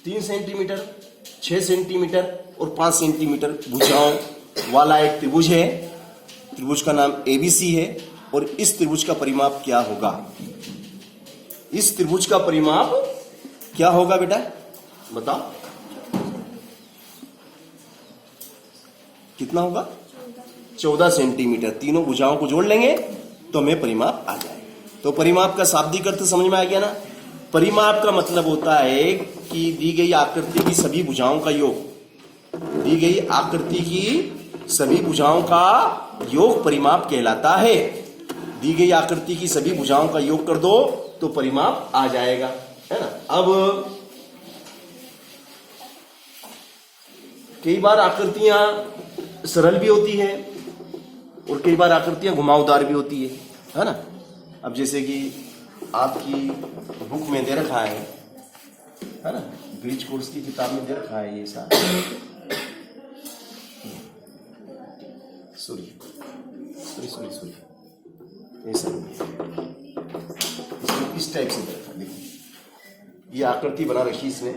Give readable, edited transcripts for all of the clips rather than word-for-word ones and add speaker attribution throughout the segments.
Speaker 1: 3 centimetre, 6 centimetre और 5 centimetre भुजाओं वाला एक त्रिभुज है। त्रिभुज का नाम ABC है। और इस त्रिभुज का परिमाप क्या होगा? इस त्रिभुज का परिमाप क्या होगा बेटा, बताओ कितना होगा? 14 सेंटीमीटर। तीनों भुजाओं को जोड़ लेंगे तो हमें परिमाप आ जाएगा। तो परिमाप का शाब्दिक अर्थ समझ में आ गया ना? परिमाप का मतलब होता है कि दी गई आकृति की सभी भुजाओं का योग, दी गई आकृति की सभी भुजाओं का योग परिमाप कहलाता है। दी गई आकृति की सभी भुजाओं का योग कर दो तो परिमाप आ जाएगा, है ना? अब कई बार आकृतियां सरल भी होती है और कई बार आकृतियां घुमावदार भी होती है ना? अब जैसे कि आपकी बुक में दे रखा है ना, ब्रिज कोर्स की किताब में दे रखा है ये सारा। सॉरी ऐसा इस टाइप से दे रखा। देखिए ये आकृति बना रखी इसमें,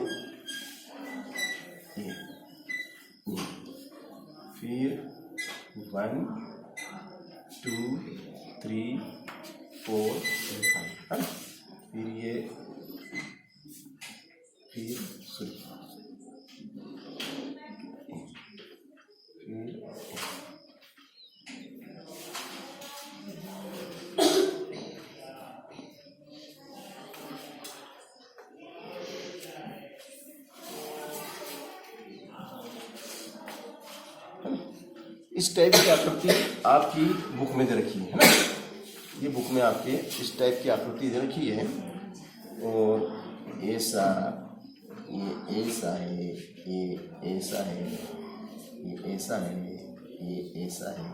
Speaker 1: फिर 1 2 3 4 5 है ना? फिर ये फिर इस टाइप की आकृति आपकी बुक में दे रखी है ना? ये बुक में आपके इस टाइप की आकृति दे रखी है और ऐसा, ये ऐसा है, ये ऐसा है, ये ऐसा है, ये ऐसा है,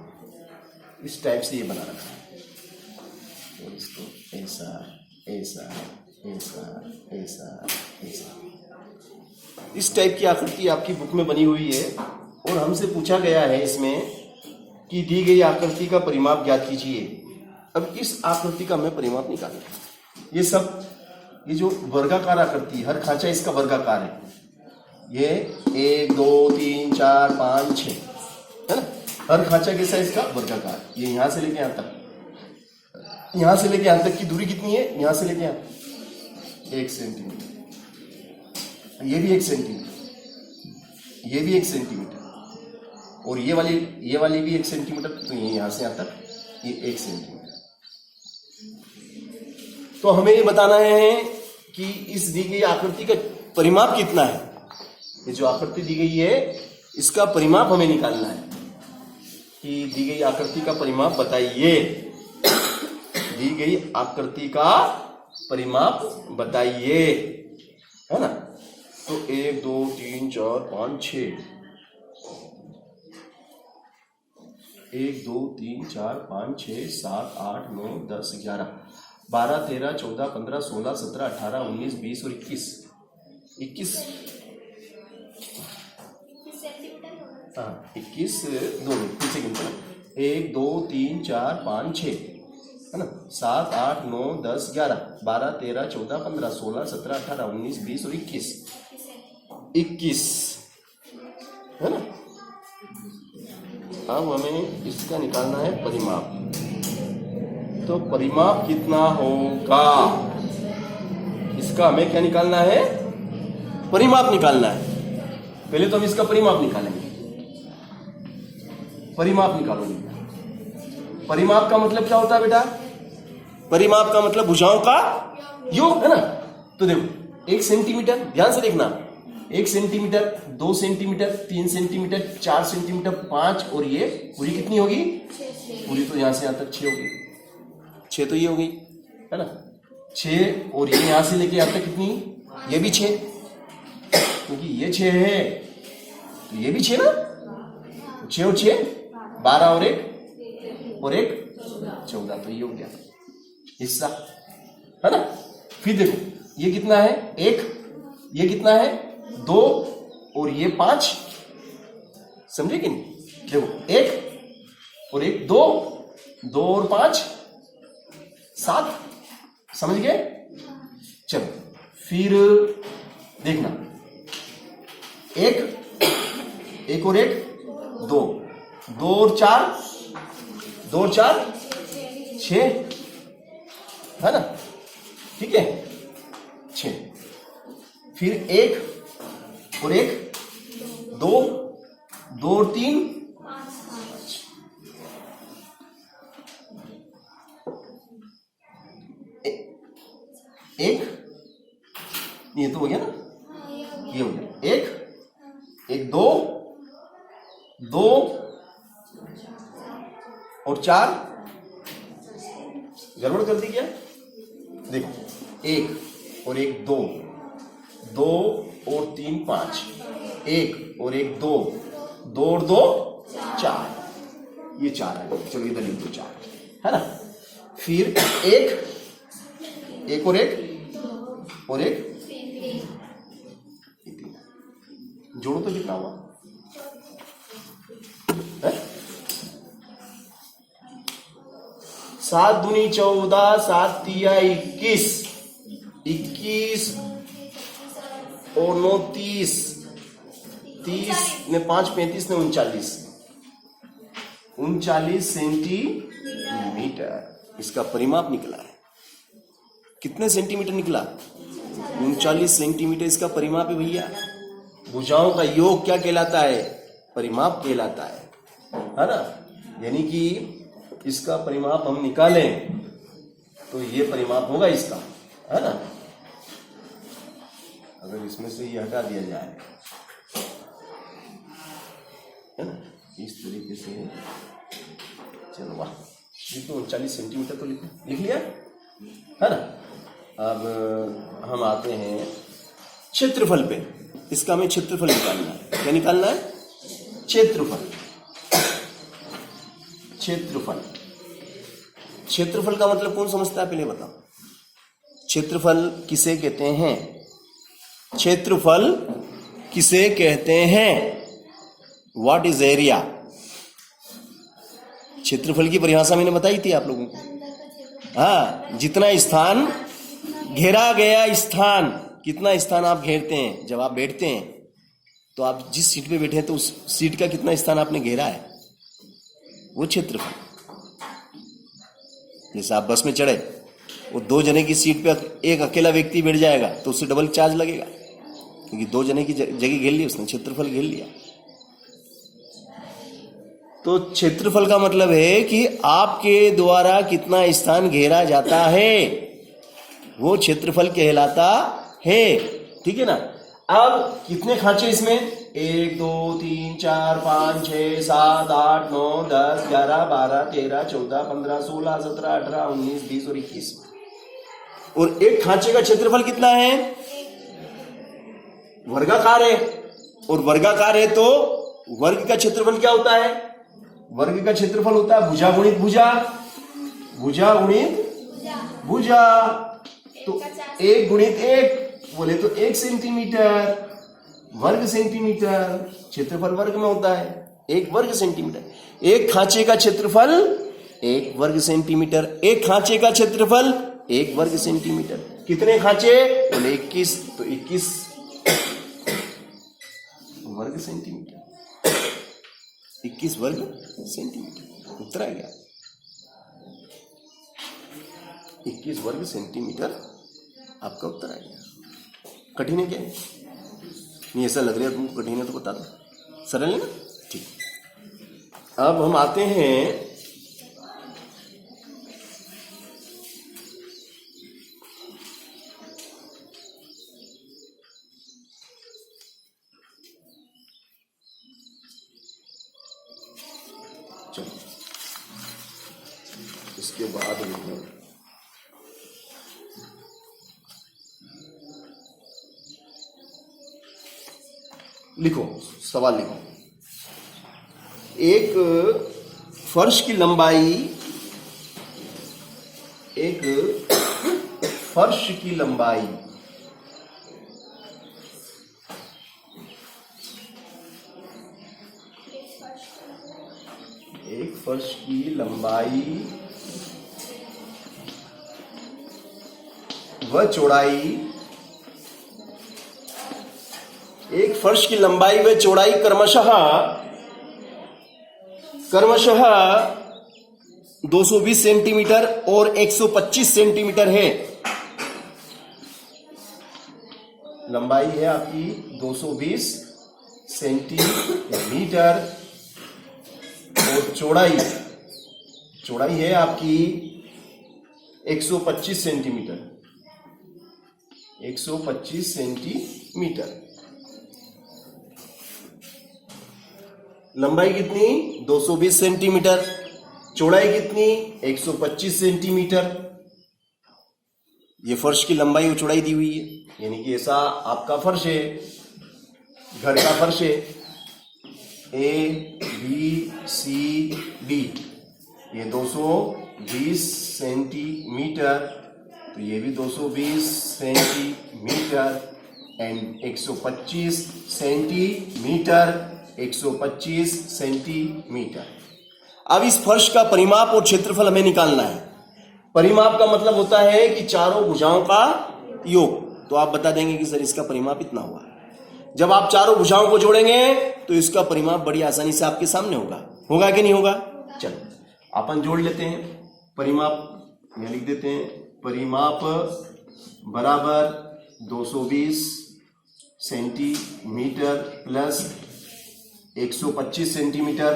Speaker 1: इस टाइप से ये बना रखा है। और इसको ऐसा ऐसा ऐसा ऐसा ऐसा इस टाइप की आकृति आपकी बुक में बनी हुई है। और हमसे पूछा गया है इसमें कि दी गई आकृति का परिमाप ज्ञात कीजिए। अब इस आकृति का हमें परिमाप निकालना है। ये सब ये जो वर्गाकार आकृति है, हर खांचा इसका वर्गाकार है। ये 1 2 3 4 5 6 है ना? हर खांचा कैसा है इसका वर्गाकार। ये यहां से लेके यहां तक, यहां से लेके यहां तक की दूरी कितनी है? यहां से लेके यहां 1 सेंटीमीटर, ये भी 1 सेंटीमीटर, ये भी 1 सेंटीमीटर और ये वाली भी 1 सेंटीमीटर। तो ये यहां से यहां तक ये 1 सेंटीमीटर। तो हमें ये बताना है कि इस दी गई आकृति का परिमाप कितना है। ये जो आकृति दी गई है इसका परिमाप हमें निकालना है कि दी गई आकृति का परिमाप बताइए। दी गई आकृति का परिमाप बताइए, है ना? तो 1 2 3 4 5 6 1 2 3 4 5 6 7 8 9 10 11 12 13 14 15 16 17 18 19 20 और 21 हाँ 21 दो पीछे गिनते हैं। 1 2 3 4 5 6 है ना? 7 8 9 10 11 12 13 14 15 16 17 18 19 20 और 21 है ना? अब हमें इसका निकालना है परिमाप। तो परिमाप कितना होगा? इसका हमें क्या निकालना है? परिमाप निकालना है। पहले तो हम इसका परिमाप निकालेंगे। परिमाप निकालोगे। परिमाप का मतलब क्या होता है बेटा? परिमाप का मतलब भुजाओं का योग, है ना? तो देखो 1 सेंटीमीटर, ध्यान से देखना, 1 सेंटीमीटर, 2 सेंटीमीटर, 3 सेंटीमीटर, 4 सेंटीमीटर, 5 और ये पूरी कितनी होगी? पूरी तो यहां से यहां तक 6 होगी। 6 तो ये हो गई, है ना? 6 और ये यहां से लेके यहां तक कितनी? ये भी 6, क्योंकि ये 6 है तो ये भी 6 ना? 6 और 6 12 और 1 14, तो ये हो गया हिस्सा, है ना? फिर देखो ये कितना है? 1, ये कितना है? 2 और ये 5, समझे कि नहीं? देखो 1 और 1 2, 2 और 5 7, समझ गए? चलो फिर देखना एक और एक, दो, दो और चार, दो और चार 6, है ना, ठीक है, 6। फिर एक और एक, दो, दो और 3 5। एक, ये तो हो गया ना, ये हो गया, एक, दो, दो और 4, गड़बड़ कर दी क्या? देखो, एक और एक, दो, दो और 3 5, एक और एक, दो, दो और 2 4, ये 4 है। चलो इधर लिख दो 4, है ना। फिर एक और एक और एक, जोड़ो तो कितना हुआ है? 7 दूनी 14, 7 तिया 21, 21 और 9 30, 30 ने 5 35 ने 39 सेंटीमीटर इसका परिमाप निकला है। कितने सेंटीमीटर निकला? 39 सेंटीमीटर इसका परिमाप है भैया। भुजाओं का योग क्या कहलाता है? परिमाप कहलाता है ना। यानी कि इसका परिमाप हम निकालें तो ये परिमाप होगा इसका, है ना। अगर इसमें से ये हटा दिया जाए, है ना, इस तरीके से, चलो वाह, ये तो 39 सेंटीमीटर तो लिख लिया, है ना। अब हम आते हैं क्षेत्रफल पे। इसका हमें क्षेत्रफल निकालना है। क्या निकालना है? क्षेत्रफल। क्षेत्रफल, क्षेत्रफल का मतलब कौन समझता है? पहले बताओ, क्षेत्रफल किसे कहते हैं? क्षेत्रफल किसे कहते हैं? What is area? क्षेत्रफल की परिभाषा मैंने बताई थी आप लोगों को। हाँ, जितना स्थान घेरा गया स्थान, कितना स्थान आप घेरते हैं। जब आप बैठते हैं तो आप जिस सीट पे बैठे हैं तो उस सीट का कितना स्थान आपने घेरा है, वो क्षेत्रफल। जैसे आप बस में चढ़े, वो 2 जने की सीट पे एक अकेला व्यक्ति बैठ जाएगा तो उससे डबल चार्ज लगेगा, क्योंकि 2 जने की जगह घेर ली उसने, क्षेत्रफल घेर लिया। तो क्षेत्रफल का मतलब है कि आपके द्वारा कितना स्थान घेरा जाता है, वो क्षेत्रफल कहलाता है। ठीक है ना। अब कितने खांचे इसमें? 1 2 3 4 5 6 7 8 9 10 11 12 13 14 15 16 17 18 19 20 और 21। और एक खांचे का क्षेत्रफल कितना है? वर्गाकार है। और वर्गाकार है तो वर्ग का क्षेत्रफल क्या होता है? वर्ग का क्षेत्रफल होता है भुजा गुणित भुजा, भुजा गुणित भुजा। तो 1 गुणित 1 बोले तो 1 सेंटीमीटर, वर्ग सेंटीमीटर। क्षेत्रफल वर्ग में होता है, 1 वर्ग सेंटीमीटर। एक खांचे का क्षेत्रफल 1 वर्ग सेंटीमीटर। एक खांचे का क्षेत्रफल 1 वर्ग सेंटीमीटर। कितने खांचे? बोले 21, तो 21 वर्ग सेंटीमीटर। 21 वर्ग सेंटीमीटर उत्तर आ गया। 21 वर्ग सेंटीमीटर आपका उत्तर आ गया। कठिन है क्या? नहीं, ऐसा लग रहा है तुमको कठिन है तो बता दो। सरल है ना? ठीक। अब हम आते हैं चलो इसके बाद लिखो, सवाल लिखो। एक फर्श की लंबाई, एक फर्श की लंबाई एक फर्श की लंबाई व चौड़ाई एक फर्श की लंबाई व चौड़ाई क्रमशः 220 सेंटीमीटर और 125 सेंटीमीटर है। लंबाई है आपकी 220 सेंटीमीटर और चौड़ाई है आपकी 125 सेंटीमीटर। 125 सेंटीमीटर। लंबाई कितनी? 220 सेंटीमीटर। चौड़ाई कितनी? 125 सेंटीमीटर। ये फर्श की लंबाई और चौड़ाई दी हुई है, यानी कि ऐसा आपका फर्श है, घर का फर्श है, ABCD, ये 220 सेंटीमीटर, तो ये भी 220 सेंटीमीटर एंड 125 सेंटीमीटर, 125 सेंटीमीटर। अब इस फर्श का परिमाप और क्षेत्रफल हमें निकालना है। परिमाप का मतलब होता है कि चारों भुजाओं का योग। तो आप बता देंगे कि सर इसका परिमाप इतना हुआ। जब आप चारों भुजाओं को जोड़ेंगे तो इसका परिमाप बड़ी आसानी से आपके सामने होगा कि नहीं होगा? चलो अपन जोड़ लेते हैं। परिमाप में लिख देते हैं, परिमाप बराबर 220 centimetre plus 125 centimetre,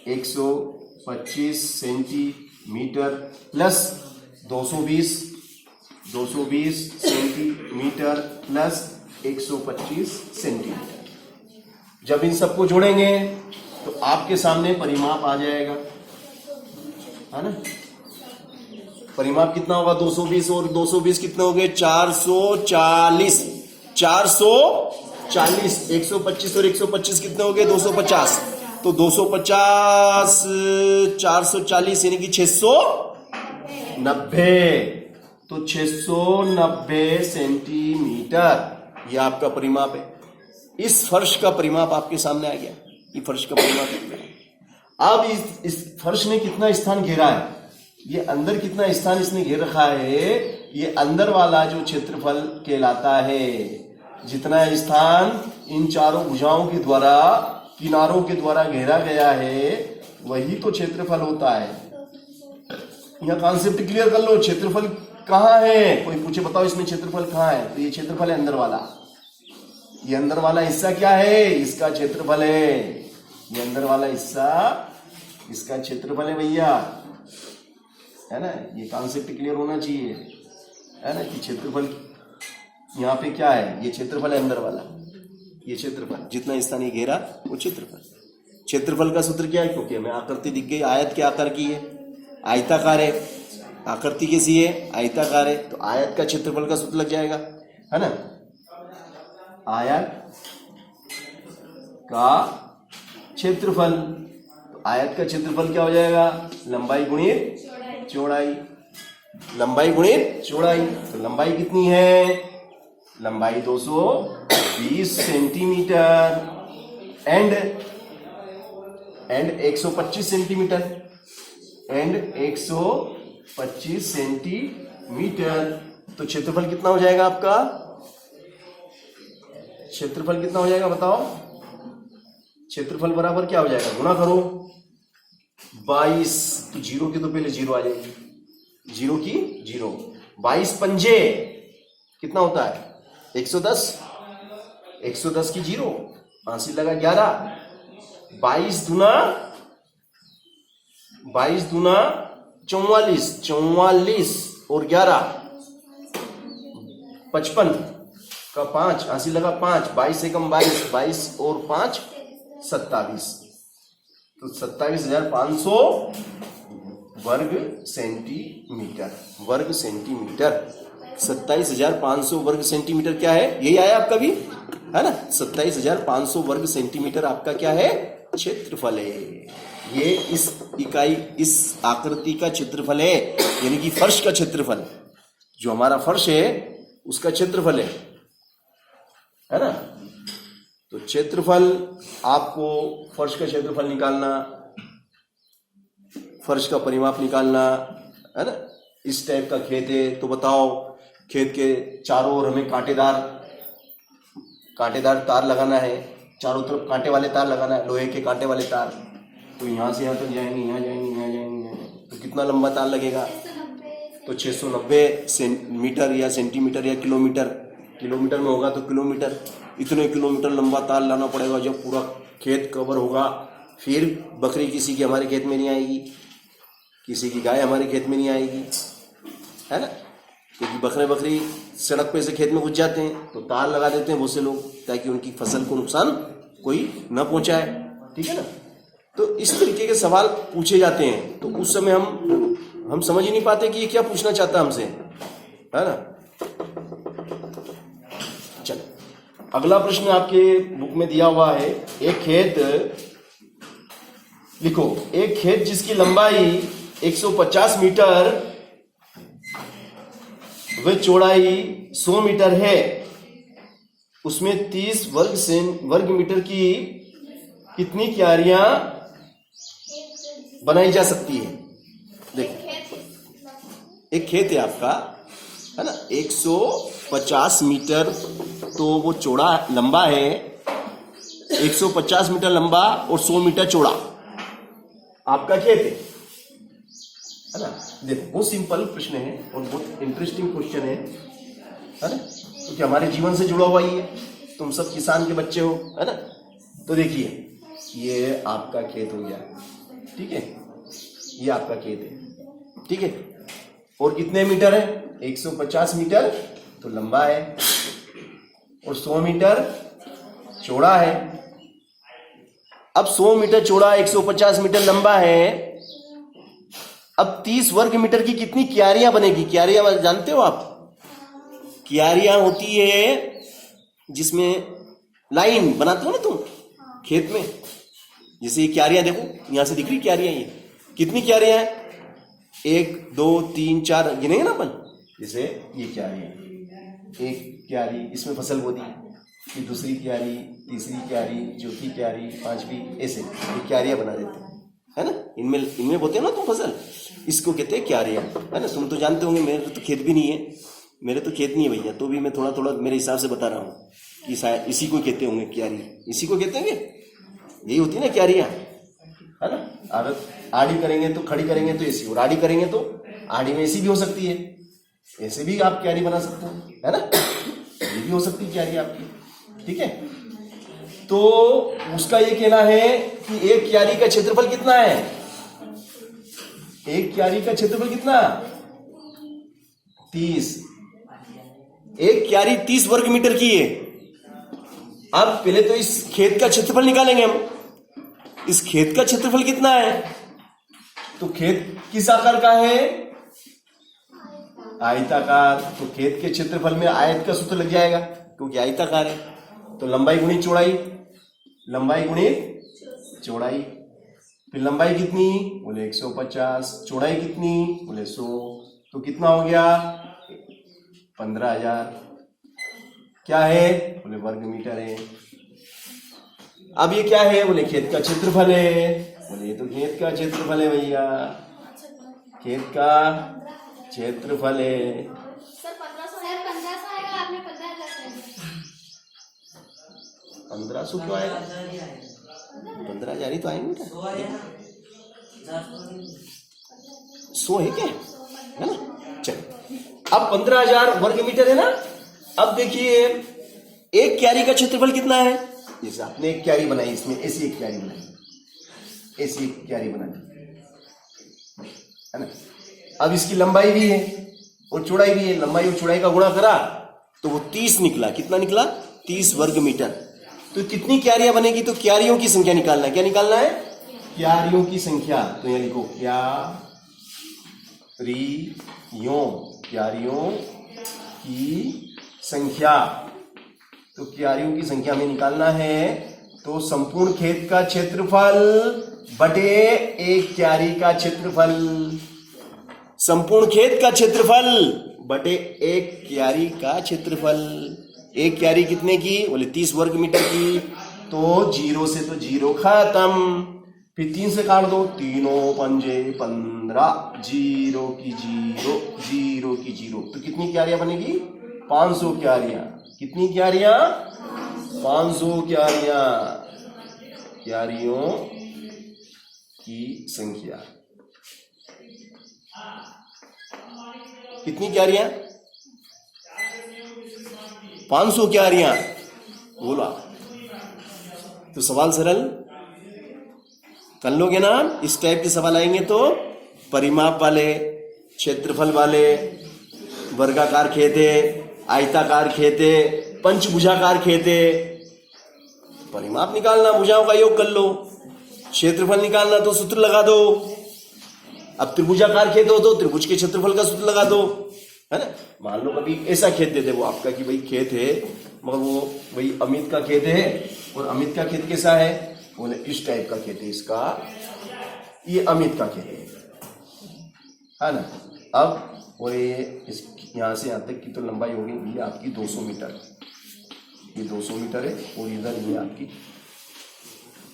Speaker 1: 125 centimetre plus 220 centimetre plus 125 centimetre. जब इन सबको जोड़ेंगे तो आपके सामने परिमाप आ जाएगा, है ना? परिमाप कितना होगा? 220 और 220 कितने हो गए? 440। 440। 125 और 125 कितने हो गए? 250। तो 250 440 यानी कि 690। तो 690 सेंटीमीटर ये आपका परिमाप है। इस फर्श का परिमाप आपके सामने आ गया। ये फर्श का परिमाप है। अब इस फर्श ने कितना स्थान घेरा है? ये अंदर कितना स्थान इसने घेर रखा है? ये अंदर वाला जो क्षेत्रफल कहलाता है। जितना स्थान इन चारों भुजाओं के द्वारा, किनारों के द्वारा घेरा गया है, वही तो क्षेत्रफल होता है। यह कॉन्सेप्ट क्लियर कर लो। क्षेत्रफल कहाँ है? कोई पूछे बताओ इसमें क्षेत्रफल कहाँ है? तो ये क्षेत्रफल है अंदर वाला। ये अंदर वाला हिस्सा क्या है? इसका क्षेत्रफल है। ये अंदर वाला हिस्सा इसका क्षेत्रफल है भैया, है ना? ये कॉन्सेप्ट क्लियर होना चाहिए, है ना? कि क्षेत्रफल यहाँ पे क्या है? ये क्षेत्रफल है अंदर वाला। ये क्षेत्रफल जितना स्थान ये घेरा वो क्षेत्रफल। क्षेत्रफल का सूत्र क्या है? क्योंकि हमें आकृति दिख गई, आयत के आकार की है, आयताकार है। आकृति कैसी है? आयताकार है। तो आयत का क्षेत्रफल का सूत्र लग जाएगा, है ना? आयत का क्षेत्रफल। तो आयत का क्षेत्रफल क्या हो जाएगा? लंबाई गुणित चौड़ाई। लंबाई गुणित चौड़ाई। तो लंबाई कितनी है? लंबाई 220 centimetre and 125 centimetre and 125 centimetre. तो क्षेत्रफल कितना हो जाएगा आपका? क्षेत्रफल कितना हो जाएगा बताओ? क्षेत्रफल बराबर क्या हो जाएगा? गुना करो 22। तो जीरो की तो पहले जीरो आ जाएगी, जीरो की जीरो। 22 पंजे कितना होता है? 110। 110 की जीरो, 80 लगा 11। 22 दूना 44। 44 और 11 55 का 5, 80 लगा 5। 22 से कम 22, 22 और 5 27। तो 27,500 वर्ग सेंटीमीटर। वर्ग सेंटीमीटर 27,500 वर्ग सेंटीमीटर क्या है? यही आया आपका भी, है ना? 27,500 वर्ग सेंटीमीटर आपका क्या है? क्षेत्रफल है। ये इस इकाई, इस आकृति का क्षेत्रफल है, यानी कि फर्श का क्षेत्रफल। जो हमारा फर्श है उसका क्षेत्रफल है ना? तो क्षेत्रफल, आपको फर्श का क्षेत्रफल निकालना, फर्श का परिमाप निकालना, है ना? इस टाइप का खेत है तो बताओ, खेत के चारों ओर हमें कांटेदार कांटेदार तार लगाना है, चारों तरफ कांटे वाले तार लगाना है, लोहे के कांटे वाले तार, तो यहाँ से यहाँ तक जाएंगे, यहाँ जाएंगे, यहाँ जाएंगे, तो कितना लंबा तार लगेगा? तो 690 मीटर या सेंटीमीटर या किलोमीटर, किलोमीटर में होगा तो किलोमीटर, इतने किलोमीटर लंबा तार लाना पड़ेगा। जब पूरा खेत कवर होगा, फिर बकरी किसी की हमारे खेत में नहीं आएगी, किसी की गाय हमारे खेत में नहीं आएगी, है ना, क्योंकि बकरी सड़क पे से खेत में घुस जाते हैं, तो तार लगा देते हैं बहुत से लोग, ताकि उनकी फसल को नुकसान कोई न पहुंचाए, ठीक है ना। तो इस तरीके के सवाल पूछे जाते हैं, तो उस समय हम समझ ही नहीं पाते कि ये क्या पूछना चाहता है हमसे, है ना। चलो अगला प्रश्न आपके बुक में दिया हुआ है, एक खेत लिखो, एक खेत जिसकी लंबाई 150 मीटर व चौड़ाई 100 मीटर है, उसमें 30 वर्ग मीटर की कितनी क्यारियां बनाई जा सकती है? देखो एक खेत है आपका, है ना, 150 मीटर तो वो चौड़ा लंबा है, 150 मीटर लंबा और 100 मीटर चौड़ा आपका खेत है ना। देखो बहुत सिंपल प्रश्न है और बहुत इंटरेस्टिंग क्वेश्चन है ना, क्योंकि हमारे जीवन से जुड़ा हुआ ही है, तुम सब किसान के बच्चे हो, है ना। तो देखिए ये आपका खेत हो गया, ठीक है, ये आपका खेत है, ठीक है, और कितने मीटर है? 150 मीटर तो लंबा है और 100 मीटर चौड़ा है। अब 100 मीटर चौड़ा, 150 मीटर लंबा है, अब 30 वर्ग मीटर की कितनी क्यारियां बनेगी? क्यारियां जानते हो आप? क्यारियां होती है जिसमें लाइन बनाते हो ना तुम खेत में, जैसे ये क्यारियां देखो, यहां से दिख रही क्यारियां, ये कितनी क्यारियां हैं? 1 2 3 4 गिनेंगे ना अपन, जैसे ये क्यारी है, एक क्यारी, इसमें फसल बो दी, फिर दूसरी क्यारी, तीसरी क्यारी, चौथी क्यारी, पांचवी, ऐसे ये क्यारियां बना देते हैं, है ना। इनमें बोते हो ना तुम फसल, इसको कहते हैं क्यारियां, है ना। तुम तो जानते होंगे, मेरे तो खेत भी नहीं है, मेरे तो खेत नहीं है भैया, तो भी मैं थोड़ा थोड़ा मेरे हिसाब से बता रहा हूँ कि शायद इसी को कहते होंगे क्यारी, इसी को कहते होंगे, यही होती है ना क्यारियां, है ना। अगर आड़ी करेंगे तो खड़ी करेंगे तो ऐसी, और आड़ी करेंगे तो आड़ी में ऐसी भी हो सकती है, ऐसे भी आप क्यारी बना सकते हो, है ना, ये भी हो सकती है क्यारी आपकी, ठीक है। तो उसका ये कहना है कि एक क्यारी का क्षेत्रफल कितना है? एक क्यारी का क्षेत्रफल कितना? 30। एक क्यारी 30 वर्ग मीटर की है। अब पहले तो इस खेत का क्षेत्रफल निकालेंगे हम, इस खेत का क्षेत्रफल कितना है? तो खेत किस आकार का है? आयताकार। तो खेत के क्षेत्रफल में आयत का सूत्र लग जाएगा, क्योंकि आयताकार है। तो लंबाई गुणी चौड़ाई, लंबाई गुणी चौड़ाई, फिर लंबाई कितनी? बोले 150, चौड़ाई कितनी? बोले 100, तो कितना हो गया? 15,000। क्या है? बोले वर्ग मीटर है। अब ये क्या है? बोले खेत का क्षेत्रफल है। बोले ये तो खेत का क्षेत्रफल है भैया, खेत का क्षेत्रफल है।
Speaker 2: सर 1500 आएगा, आपने
Speaker 1: 1500 क्यों आएगा? 15,000 ही तो आएंगे ना, 100 है क्या, है ना। चलो अब 15,000 वर्ग मीटर है ना। अब देखिए एक क्यारी का क्षेत्रफल कितना है? जैसे आपने एक क्यारी बनाई, इसमें ऐसी एक क्यारी बनाई, ऐसी एक क्यारी बनाई, है ना। अब इसकी लंबाई भी है और चौड़ाई भी है, लंबाई और चौड़ाई का गुणा करा तो वो 30 निकला। कितना निकला? 30 वर्ग मीटर। तो कितनी क्यारियां बनेगी? तो क्यारियों की संख्या निकालना है। क्या निकालना है? क्यारियों की संख्या। तो यहां लिखो क्यारियों की संख्या। तो क्यारियों की संख्या में निकालना है, तो संपूर्ण खेत का क्षेत्रफल बटे एक क्यारी का क्षेत्रफल, संपूर्ण खेत का क्षेत्रफल बटे एक क्यारी का क्षेत्रफल। एक क्यारी कितने की? बोले 30 वर्ग मीटर की। तो 0 से तो 0 खत्म, फिर 3 से काट दो, 3 पंजे 15, 0 की 0, 0 की 0। तो कितनी क्यारियां बनेगी? 500 क्यारियां। कितनी क्यारियां? 500 क्यारियां, क्यारियों की संख्या। कितनी क्यारियां? 500 क्यारियां। बोला तो सवाल सरल कर लोगे ना। इस टाइप के सवाल आएंगे तो परिमाप वाले, क्षेत्रफल वाले, वर्गाकार खेत है, आयताकार खेत है, पंचभुजाकार खेत है। परिमाप निकालना, भुजाओं का योग कर लो। क्षेत्रफल निकालना तो सूत्र लगा दो। अब त्रिभुजाकार खेत हो तो त्रिभुज के क्षेत्रफल का सूत्र लगा दो, है ना। मान लो कभी ऐसा खेत दे दे वो आपका कि भाई खेत है, मगर वो भाई अमित का खेत है, और अमित का खेत कैसा है, बोले इस टाइप का खेत है इसका, ये अमित का खेत है ना। अब और ये इस यहां से यहां तक की तो लंबाई होगी ये आपकी 200 मीटर, ये 200 मीटर है, और इधर ये आपकी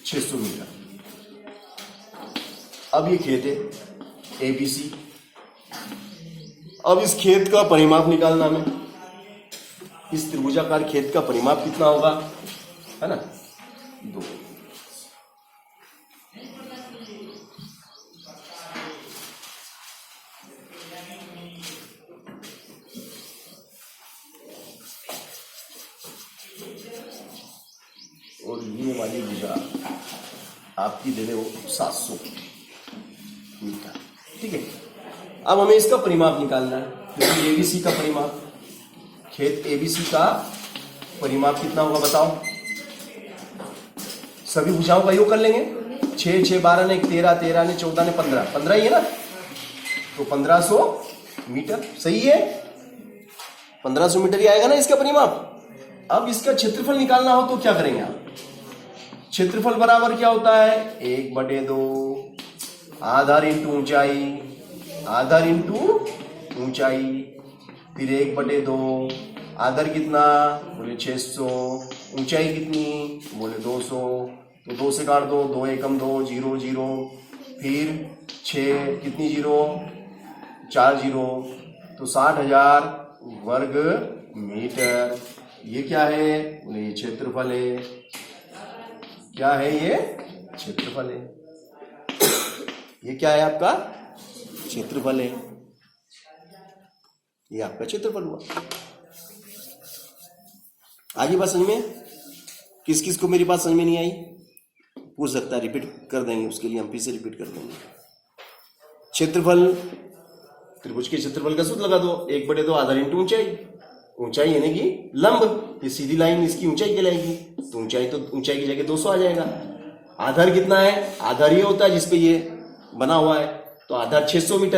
Speaker 1: 600 मीटर। अब ये खेत है ABC। अब इस खेत का परिमाप निकालना हमें। इस त्रिभुजाकार खेत का परिमाप कितना होगा, है ना, 2। और ये वाली भुजा आपकी दे दे वो 700 मीटर, ठीक है। अब हमें इसका परिमाप निकालना है, क्योंकि ABC का परिमाप, खेत ABC का परिमाप कितना होगा बताओ। सभी भुजाओं का योग कर लेंगे। 6 6 12 ने 13, 13 ने 14 ने 15, 15 ही है ना, तो 1500 मीटर सही है। 1500 मीटर ही आएगा ना इसका परिमाप। अब इसका क्षेत्रफल निकालना हो तो क्या करेंगे आप। क्षेत्रफल बराबर क्या होता है, 1/2 आधार इंटू ऊंचाई, आधार इंटू ऊंचाई, फिर 1/2 आधार कितना, बोले 600, ऊंचाई कितनी, बोले 200, तो 2 से काट दो, 2 एकम 2, 0 0, फिर 6 कितनी 0, 4 0, तो 60,000 वर्ग मीटर। ये क्या है, बोले ये क्षेत्रफल है। क्या है ये, क्षेत्रफल है। ये क्या है आपका, क्षेत्रफल है। ये आपका क्षेत्रफल हुआ। आगे बात समझ में, किस किस को मेरी बात समझ में नहीं आई पूछ सकता है, रिपीट कर देंगे, उसके लिए हम फिर से रिपीट कर देंगे। क्षेत्रफल, त्रिभुज के क्षेत्रफल का सूत्र लगा दो, 1/2 आधार इंटू ऊंचाई, ऊंचाई यानी कि लंब, ये सीधी लाइन इसकी ऊंचाई कहलाएगी, तो ऊंचाई की जगह 200 आ जाएगा। आधार कितना है, आधार ये होता है जिसपे ये बना हुआ है, तो आधार 600 मीटर है।